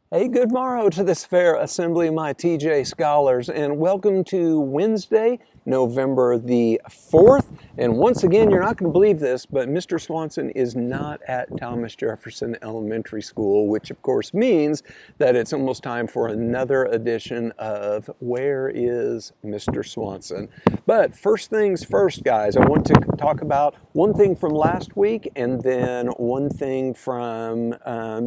Hey, good morrow to this fair assembly, my TJ scholars, and welcome to Wednesday, November the 4th. And once again, you're not going to believe this, but Mr. Swanson is not at Thomas Jefferson Elementary School, which of course means that it's almost time for another edition of Where is Mr. Swanson? But first things first, guys, I want to talk about one thing from last week and then one thing from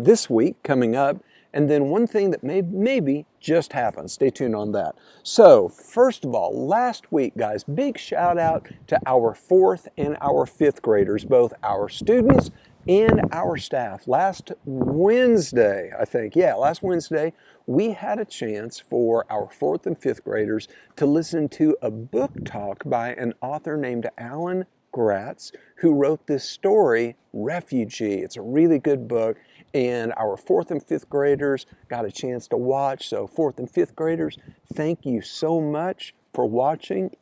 this week coming up. And then one thing that maybe just happened. Stay tuned on that. So first of all, last week, guys, big shout out to our 4th and our 5th graders, both our students and our staff. Last Wednesday, last Wednesday, we had a chance for our 4th and 5th graders to listen to a book talk by an author named Alan Gratz, who wrote this story, Refugee. It's a really good book, and our 4th and 5th graders got a chance to watch. So 4th and 5th graders, thank you so much for watching.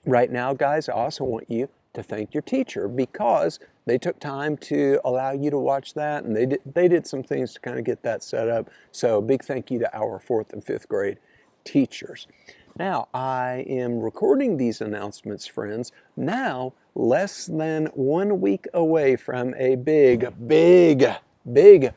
Right now, guys, I also want you to thank your teacher because they took time to allow you to watch that, and they did some things to kind of get that set up. So big thank you to our 4th and 5th grade teachers. Now, I am recording these announcements, friends, now less than 1 week away from a big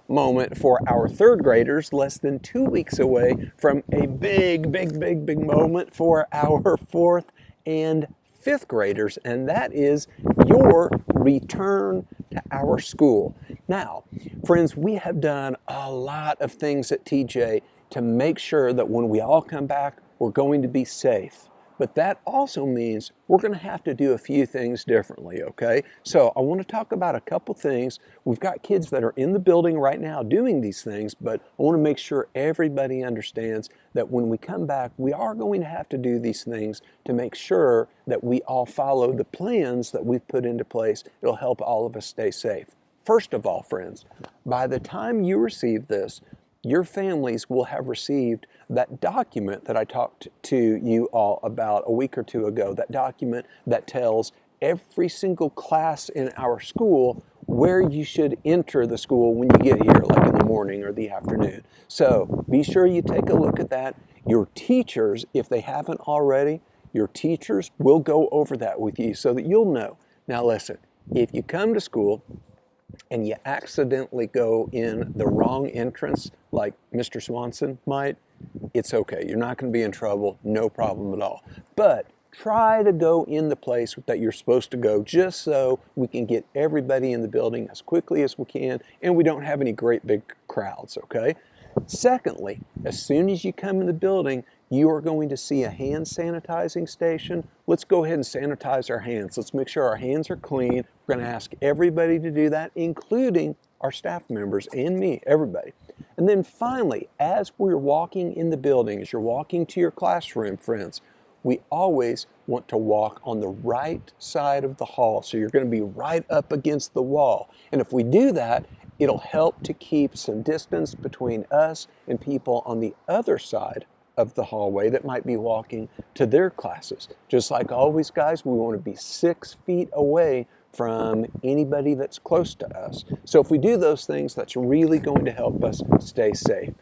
moment for our 3rd graders, less than 2 weeks away from a big moment for our 4th and 5th graders, and that is your return to our school. Now, friends, we have done a lot of things at TJ to make sure that when we all come back, we're going to be safe. But that also means we're going to have to do a few things differently, okay? So I want to talk about a couple things. We've got kids that are in the building right now doing these things, but I want to make sure everybody understands that when we come back, we are going to have to do these things to make sure that we all follow the plans that we've put into place. It'll help all of us stay safe. First of all, friends, by the time you receive this, your families will have received that document that I talked to you all about a week or two ago, that document that tells every single class in our school where you should enter the school when you get here, like in the morning or the afternoon. So be sure you take a look at that. Your teachers, if they haven't already, your teachers will go over that with you so that you'll know. Now listen, if you come to school and you accidentally go in the wrong entrance, like Mr. Swanson might, it's okay. You're not going to be in trouble, no problem at all. But try to go in the place that you're supposed to go just so we can get everybody in the building as quickly as we can and we don't have any great big crowds, okay? Secondly, as soon as you come in the building, you are going to see a hand sanitizing station. Let's go ahead and sanitize our hands. Let's make sure our hands are clean. We're going to ask everybody to do that, including our staff members and me, everybody. And then finally, as we're walking in the building, as you're walking to your classroom, friends, we always want to walk on the right side of the hall. So you're going to be right up against the wall. And if we do that, it'll help to keep some distance between us and people on the other side of the hallway that might be walking to their classes. Just like always, guys, we want to be 6 feet away from anybody that's close to us. So if we do those things, that's really going to help us stay safe.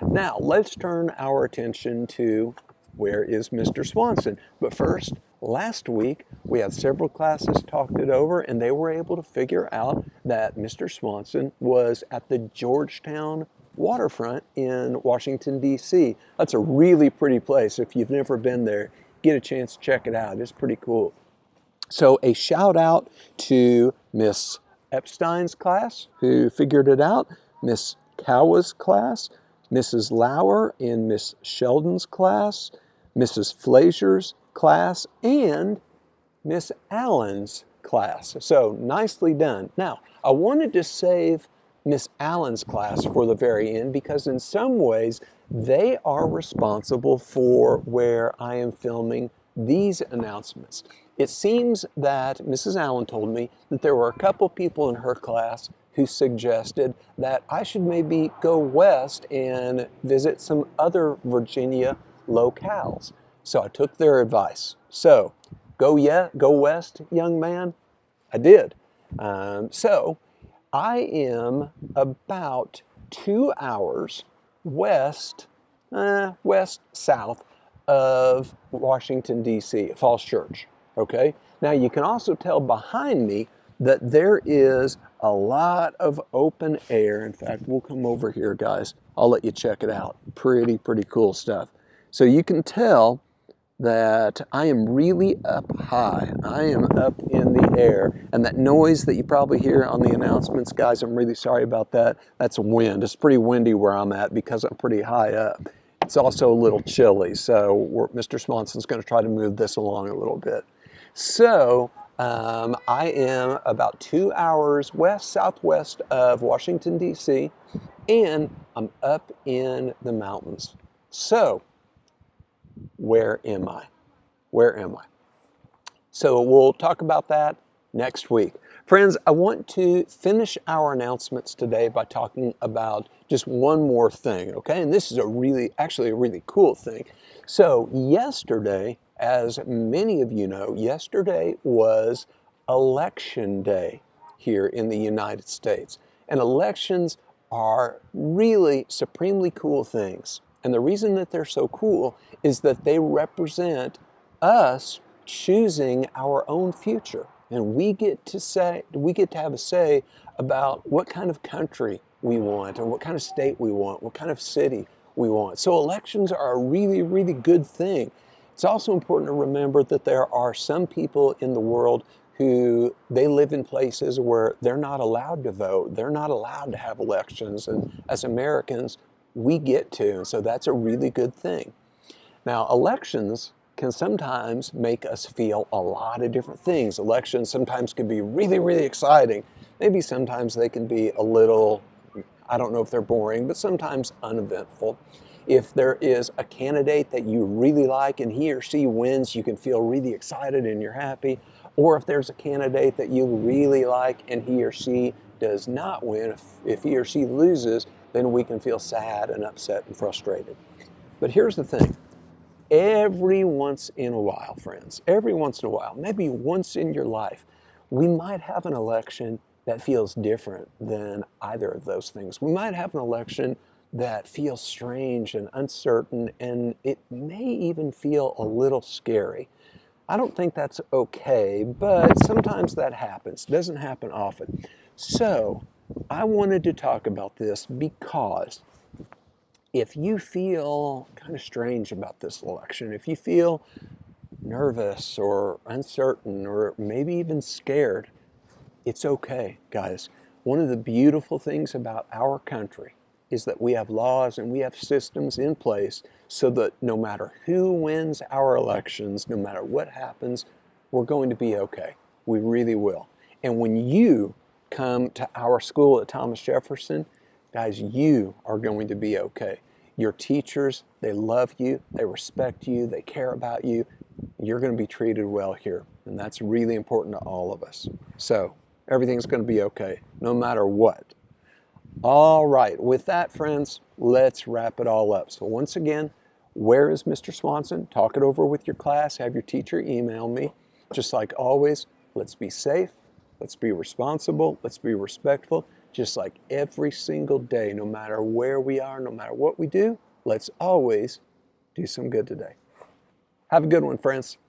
Now, let's turn our attention to where is Mr. Swanson. But first, last week, we had several classes talked it over, and they were able to figure out that Mr. Swanson was at the Georgetown waterfront in Washington, D.C. That's a really pretty place. If you've never been there, get a chance to check it out. It's pretty cool. So a shout out to Miss Epstein's class, who figured it out, Miss Cowa's class, Mrs. Lauer in Miss Sheldon's class, Mrs. Flazier's class, and Miss Allen's class. So nicely done. Now, I wanted to save Miss Allen's class for the very end because in some ways they are responsible for where I am filming these announcements. It seems that Mrs. Allen told me that there were a couple people in her class who suggested that I should maybe go west and visit some other Virginia locales. So I took their advice. So go west, young man. I did. So I am about 2 hours west, south of Washington, D.C., Falls Church. Okay? Now you can also tell behind me that there is a lot of open air. In fact, we'll come over here, guys. I'll let you check it out. Pretty cool stuff. So you can tell that I am really up high. I am up in the air. And that noise that you probably hear on the announcements, guys, I'm really sorry about that. That's wind. It's pretty windy where I'm at because I'm pretty high up. It's also a little chilly, so Mr. Swanson's going to try to move this along a little bit. So I am about 2 hours southwest of Washington, D.C., and I'm up in the mountains. So where am I? Where am I? So we'll talk about that next week. Friends, I want to finish our announcements today by talking about just one more thing, okay? And this is actually a really cool thing. So yesterday, as many of you know, yesterday was Election Day here in the United States. And elections are really supremely cool things. And the reason that they're so cool is that they represent us choosing our own future. And we get to have a say about what kind of country we want and what kind of state we want, what kind of city we want. So elections are a really good thing. It's also important to remember that there are some people in the world who they live in places where they're not allowed to vote. They're not allowed to have elections. And as Americans, we get to. And so that's a really good thing. Now, elections can sometimes make us feel a lot of different things. Elections sometimes can be really exciting. Maybe sometimes they can be a little, I don't know if they're boring, but sometimes uneventful. If there is a candidate that you really like and he or she wins, you can feel really excited and you're happy. Or if there's a candidate that you really like and he or she does not win, if he or she loses, then we can feel sad and upset and frustrated. But here's the thing. Every once in a while, friends, every once in a while, maybe once in your life, we might have an election that feels different than either of those things. We might have an election that feels strange and uncertain, and it may even feel a little scary. I don't think that's okay, but sometimes that happens. It doesn't happen often. So I wanted to talk about this because if you feel kind of strange about this election, if you feel nervous or uncertain or maybe even scared, it's okay, guys. One of the beautiful things about our country is that we have laws and we have systems in place so that no matter who wins our elections, no matter what happens, we're going to be okay. We really will. And when you come to our school at Thomas Jefferson, guys, you are going to be okay. Your teachers, they love you, they respect you, they care about you. You're going to be treated well here. And that's really important to all of us. So everything's going to be okay, no matter what. All right, with that, friends, let's wrap it all up. So once again, where is Mr. Swanson? Talk it over with your class. Have your teacher email me. Just like always, let's be safe. Let's be responsible. Let's be respectful. Just like every single day, no matter where we are, no matter what we do, let's always do some good today. Have a good one, friends.